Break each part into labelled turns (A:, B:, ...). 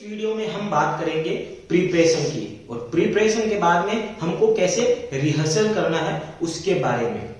A: Video में हम बात करेंगे प्रिपरेशन की और प्रिपरेशन के बाद में हमको कैसे रिहर्सल करना है उसके बारे में।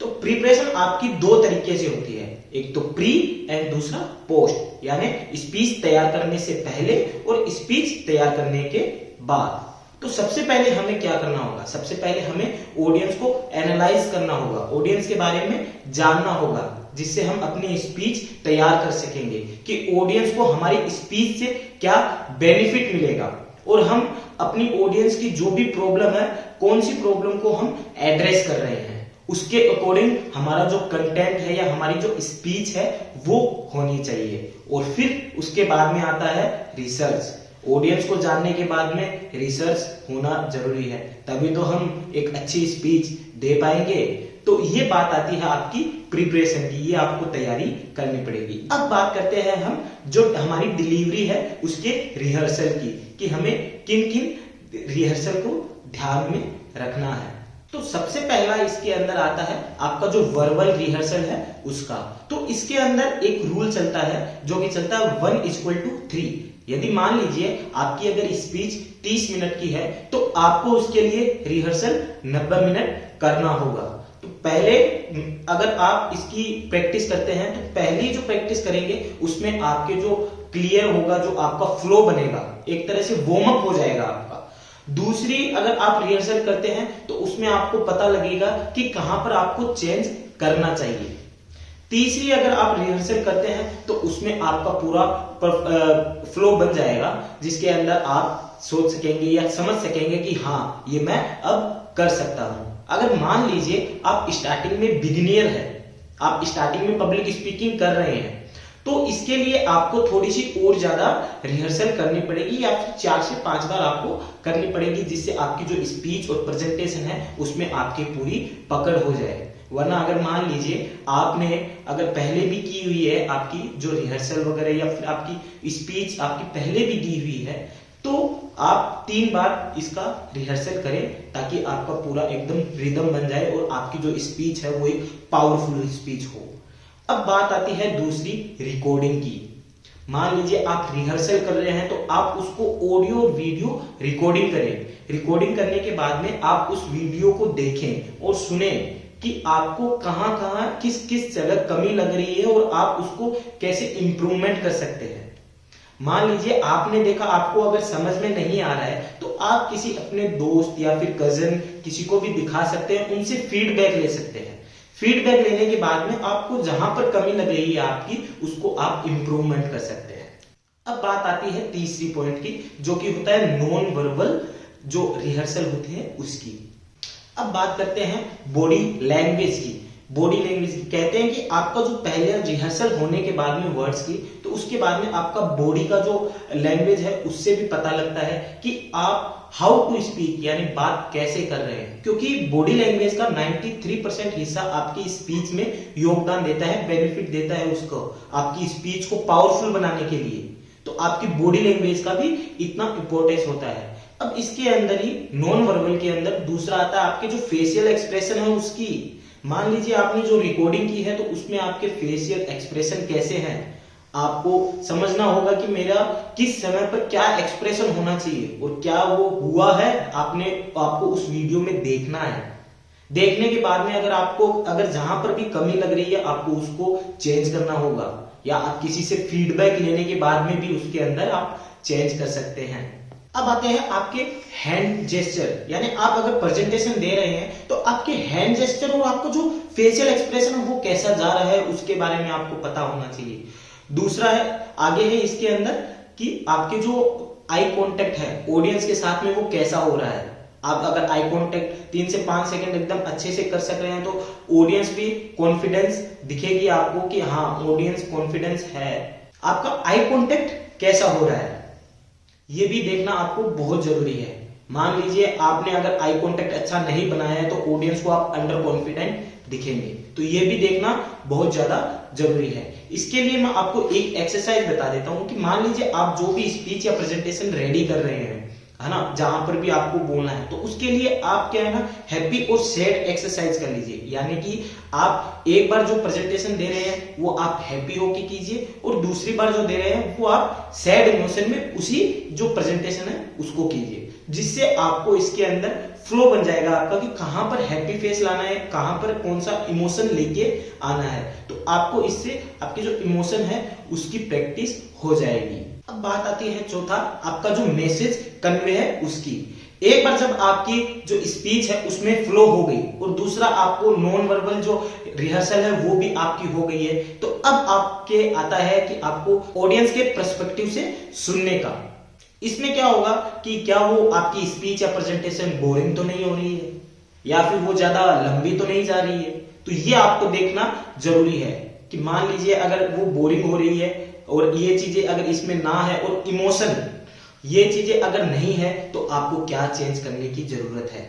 A: तो प्रिपरेशन आपकी दो तरीके से होती है, एक तो प्री एंड दूसरा पोस्ट, यानी स्पीच तैयार करने से पहले और स्पीच तैयार करने के बाद। तो सबसे पहले हमें क्या करना होगा, सबसे पहले हमें ऑडियंस को एनालाइज करना होगा, ऑडियंस के बारे में जानना होगा, जिससे हम अपनी स्पीच तैयार कर सकेंगे कि ऑडियंस को हमारी स्पीच से क्या बेनिफिट मिलेगा और हम अपनी ऑडियंस की जो भी प्रॉब्लम है, कौन सी प्रॉब्लम को हम एड्रेस कर रहे हैं, उसके अकॉर्डिंग हमारा जो कंटेंट है या हमारी जो स्पीच है वो होनी चाहिए। और फिर उसके बाद में आता है रिसर्च। ऑडियंस को जानने के बाद में रिसर्च होना जरूरी है, तभी तो हम एक अच्छी स्पीच दे पाएंगे। तो ये बात आती है आपकी प्रिपरेशन की, ये आपको तैयारी करनी पड़ेगी। अब बात करते हैं हम जो हमारी डिलीवरी है उसके रिहर्सल की, कि हमें किन किन रिहर्सल को ध्यान में रखना है। तो सबसे पहला इसके अंदर आता है आपका जो वर्बल रिहर्सल है उसका। तो इसके अंदर एक रूल चलता है जो कि चलता है 1:3। यदि मान लीजिए आपकी अगर स्पीच 30 मिनट की है तो आपको उसके लिए रिहर्सल 90 मिनट करना होगा। तो पहले अगर आप इसकी प्रैक्टिस करते हैं तो पहली जो प्रैक्टिस करेंगे उसमें आपके जो क्लियर होगा, जो आपका फ्लो बनेगा, एक तरह से वार्म अप हो जाएगा आपका। दूसरी अगर आप रिहर्सल करते हैं तो उसमें आपको पता लगेगा कि कहां पर आपको चेंज करना चाहिए। तीसरी अगर आप रिहर्सल करते हैं तो उसमें आपका पूरा फ्लो बन जाएगा, जिसके अंदर आप सोच सकेंगे या समझ सकेंगे कि हाँ ये मैं अब कर सकता हूं। अगर मान लीजिए आप स्टार्टिंग में बिगिनियर है, आप स्टार्टिंग में पब्लिक स्पीकिंग कर रहे हैं, तो इसके लिए आपको थोड़ी सी और ज्यादा रिहर्सल करनी पड़ेगी या फिर 4 से 5 बार आपको करनी पड़ेगी, जिससे आपकी जो स्पीच और प्रेजेंटेशन है उसमें आपकी पूरी पकड़ हो जाए। वरना अगर मान लीजिए आपने अगर पहले भी की हुई है आपकी जो रिहर्सल वगैरह या फिर आपकी स्पीच आपकी पहले भी दी हुई है, तो आप 3 बार इसका रिहर्सल करें ताकि आपका पूरा एकदम रिदम बन जाए और आपकी जो स्पीच है वो एक पावरफुल स्पीच हो। अब बात आती है दूसरी रिकॉर्डिंग की। मान लीजिए आप रिहर्सल कर रहे हैं तो आप उसको ऑडियो और वीडियो रिकॉर्डिंग करें। रिकॉर्डिंग करने के बाद में आप उस वीडियो को देखें और सुने कि आपको कहां कहां किस किस जगह कमी लग रही है और आप उसको कैसे इंप्रूवमेंट कर सकते हैं। मान लीजिए आपने देखा आपको अगर समझ में नहीं आ रहा है तो आप किसी अपने दोस्त या फिर कजन किसी को भी दिखा सकते हैं, उनसे फीडबैक ले सकते हैं। फीडबैक लेने के बाद में आपको जहां पर कमी लग रही है आपकी, उसको आप इंप्रूवमेंट कर सकते हैं। अब बात आती है तीसरी पॉइंट की, जो कि होता है नॉन वर्बल जो रिहर्सल होती है उसकी। अब बात करते हैं बॉडी लैंग्वेज की। बॉडी लैंग्वेज कहते हैं कि आपका जो पहले रिहर्सल होने के बाद में वर्ड्स की, तो उसके बाद में आपका बॉडी का जो लैंग्वेज है उससे भी पता लगता है कि आप हाउ टू स्पीक, यानी बात कैसे कर रहे हैं। क्योंकि बॉडी लैंग्वेज का 93% हिस्सा आपकी स्पीच में योगदान देता है, बेनिफिट देता है उसको, आपकी स्पीच को पावरफुल बनाने के लिए। तो आपकी बॉडी लैंग्वेज का भी इतना इंपॉर्टेंस होता है। अब इसके अंदर ही नॉन वर्बल के अंदर दूसरा आता है आपके जो फेशियल एक्सप्रेशन है उसकी। मान लीजिए आपने जो रिकॉर्डिंग की है तो उसमें आपके फेशियल एक्सप्रेशन कैसे हैं, आपको समझना होगा कि मेरा किस समय पर क्या एक्सप्रेशन होना चाहिए और क्या वो हुआ है, आपको उस वीडियो में देखना है। देखने के बाद में अगर जहां पर भी कमी लग रही है आपको उसको चेंज करना होगा, या आप किसी से फीडबैक लेने के बाद में भी उसके अंदर आप चेंज कर सकते हैं। अब आते हैं आपके हैंड जेस्चर, यानी आप अगर प्रेजेंटेशन दे रहे हैं तो आपके हैंड जेस्चर और आपका जो फेशियल एक्सप्रेशन है वो कैसा जा रहा है उसके बारे में आपको पता होना चाहिए। दूसरा है आगे है इसके अंदर कि आपके जो आई कांटेक्ट है ऑडियंस के साथ में वो कैसा हो रहा है। आप अगर आई कांटेक्ट 3 से 5 सेकंड एकदम अच्छे से कर सक रहे हैं तो ऑडियंस भी कॉन्फिडेंस दिखेगी आपको कि हाँ ऑडियंस कॉन्फिडेंस है। आपका आई कांटेक्ट कैसा हो रहा है ये भी देखना आपको बहुत जरूरी है। मान लीजिए आपने अगर आई कांटेक्ट अच्छा नहीं बनाया है तो ऑडियंस को आप अंडर कॉन्फिडेंट दिखेंगे, तो ये भी देखना बहुत ज्यादा जरूरी है। इसके लिए मैं आपको एक एक्सरसाइज बता देता हूं कि मान लीजिए आप जो भी स्पीच या प्रेजेंटेशन रेडी कर रहे हैं, है ना, जहां पर भी आपको बोलना है। तो उसके लिए आप क्या है ना, हैप्पी और सैड एक्सरसाइज कर लीजिए। यानी कि आप एक बार जो प्रेजेंटेशन दे रहे हैं वो आप हैप्पी होके कीजिए, और दूसरी बार जो दे रहे हैं वो आप सैड इमोशन में उसी जो प्रेजेंटेशन है उसको कीजिए, जिससे आपको इसके अंदर फ्लो बन जाएगा आपका कि कहां पर हैप्पी फेस लाना है, कहां पर कौन सा इमोशन लेके आना है। तो आपको इससे आपके जो इमोशन है उसकी प्रैक्टिस हो जाएगी। अब बात आती है चौथा, आपका जो मैसेज कन्वे है उसकी। एक बार जब आपकी जो स्पीच है उसमें फ्लो हो गई, और दूसरा आपको नॉन वर्बल जो रिहर्सल है वो भी आपकी हो गई है, तो अब आपके आता है कि आपको ऑडियंस के पर्सपेक्टिव से सुनने का। इसमें क्या होगा कि क्या वो आपकी स्पीच या प्रेजेंटेशन बोरिंग तो नहीं हो रही है, या फिर वो ज्यादा लंबी तो नहीं जा रही है। तो ये आपको देखना जरूरी है कि मान लीजिए अगर वो बोरिंग हो रही है और ये चीजें अगर इसमें ना है, और इमोशन ये चीजें अगर नहीं है, तो आपको क्या चेंज करने की जरूरत है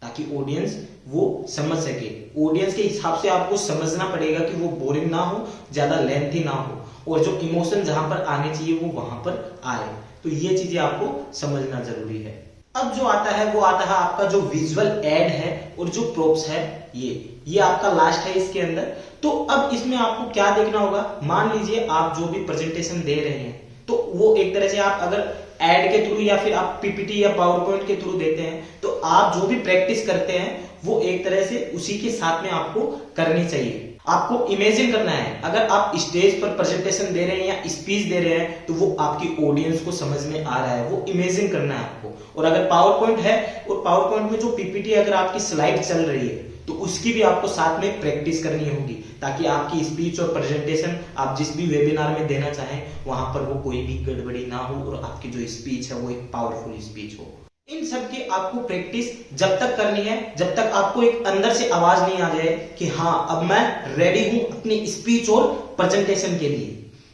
A: ताकि ऑडियंस वो समझ सके। ऑडियंस के हिसाब से आपको समझना पड़ेगा कि वो बोरिंग ना हो, ज्यादा लेंथी ना हो, और जो इमोशन जहां पर आने चाहिए वो वहां पर आए। तो ये चीजें आपको समझना जरूरी है। अब जो आता है वो आता है आपका जो विजुअल एड है और जो प्रोप्स है, ये आपका लास्ट है इसके अंदर। तो अब इसमें आपको क्या देखना होगा, मान लीजिए आप जो भी प्रेजेंटेशन दे रहे हैं तो वो एक तरह से आप अगर एड के थ्रू या फिर आप पीपीटी या पावर पॉइंट के थ्रू देते हैं, तो आप जो भी प्रैक्टिस करते हैं वो एक तरह से उसी के साथ में आपको करनी चाहिए। आपको इमेजिन करना है, अगर आप स्टेज पर प्रेजेंटेशन दे रहे हैं या स्पीच दे रहे हैं तो वो आपकी ऑडियंस को समझ में आ रहा है, वो इमेजिन करना है आपको। और अगर पावर पॉइंट है और पावर पॉइंट में जो पीपीटी अगर आपकी स्लाइड चल रही है तो उसकी भी आपको साथ में प्रैक्टिस करनी होगी, ताकि आपकी स्पीच और प्रेजेंटेशन आप जिस भी वेबिनार में देना चाहें वहां पर वो कोई भी गड़बड़ी ना हो और आपकी जो स्पीच है वो एक पावरफुल स्पीच हो। इन सब की आपको प्रैक्टिस जब तक करनी है जब तक आपको एक अंदर से आवाज नहीं आ जाए कि हाँ अब मैं रेडी हूं अपनी स्पीच और प्रेजेंटेशन के लिए।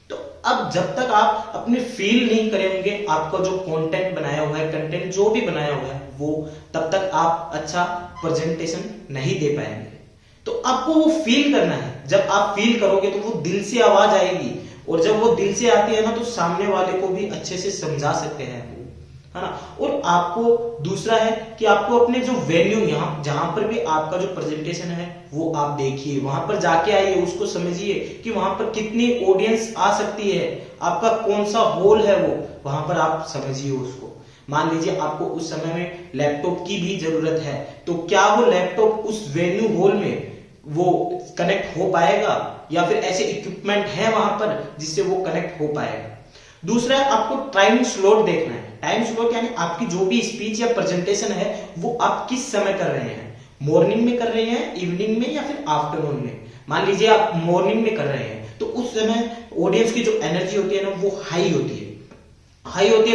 A: तो अब जब तक आप अपने फील नहीं करेंगे आपका जो कंटेंट बनाया हुआ है, कंटेंट जो भी बनाया हुआ है वो, तब तक आप अच्छा प्रेजेंटेशन नहीं दे पाएंगे। तो आपको वो फील करना है, जब आप फील करोगे तो वो दिल से आवाज आएगी, और जब वो दिल से आती है ना तो सामने वाले को भी अच्छे से समझा सकते हैं, है ना। और आपको दूसरा है कि आपको अपने जो वेन्यू यहाँ जहां पर भी आपका जो प्रेजेंटेशन है वो आप देखिए, वहां पर जाके आइए, उसको समझिए कि वहां पर कितनी ऑडियंस आ सकती है, आपका कौन सा हॉल है वो, वहां पर आप समझिए उसको। मान लीजिए आपको उस समय में लैपटॉप की भी जरूरत है, तो क्या वो लैपटॉप उस वेन्यू हॉल में वो कनेक्ट हो पाएगा, या फिर ऐसे इक्विपमेंट है वहां पर जिससे वो कनेक्ट हो पाएगा। दूसरा आपको टाइम स्लॉट देखना है। टाइम स्लॉट यानी आपकी जो भी स्पीच या प्रेजेंटेशन है वो आप किस समय कर रहे हैं, मॉर्निंग में कर रहे हैं, इवनिंग में, या फिर आफ्टरनून में। मान लीजिए आप मॉर्निंग में कर रहे हैं तो उस समय ऑडियंस की जो एनर्जी होती है ना वो हाई होती है,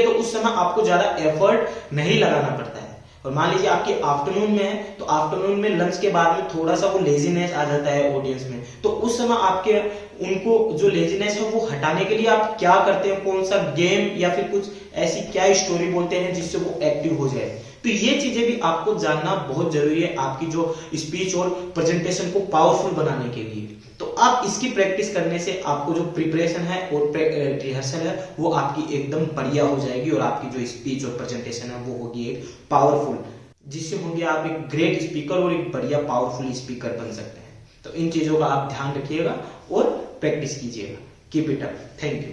A: तो उस समय आपको ज्यादा एफर्ट नहीं लगाना पड़ता है। और मान लीजिए आपकी आफ्टरनून में है तो आफ्टरनून में लंच के बाद में थोड़ा सा वो लेजीनेस आ जाता है ऑडियंस में, तो उस समय आपके उनको जो लेजीनेस है वो हटाने के लिए आप क्या करते हैं, कौन सा गेम या फिर कुछ ऐसी क्या स्टोरी बोलते हैं जिससे वो एक्टिव हो जाए। तो ये चीजें भी आपको जानना बहुत जरूरी है आपकी जो स्पीच और प्रेजेंटेशन को पावरफुल बनाने के लिए। तो आप इसकी प्रैक्टिस करने से आपको जो प्रिपरेशन है और रिहर्सल है वो आपकी एकदम बढ़िया हो जाएगी, और आपकी जो स्पीच और प्रेजेंटेशन है वो होगी एक पावरफुल, जिससे होंगे आप एक ग्रेट स्पीकर और एक बढ़िया पावरफुल स्पीकर बन सकते हैं। तो इन चीजों का आप ध्यान रखिएगा और प्रैक्टिस कीजिएगा। Keep it up. Thank you.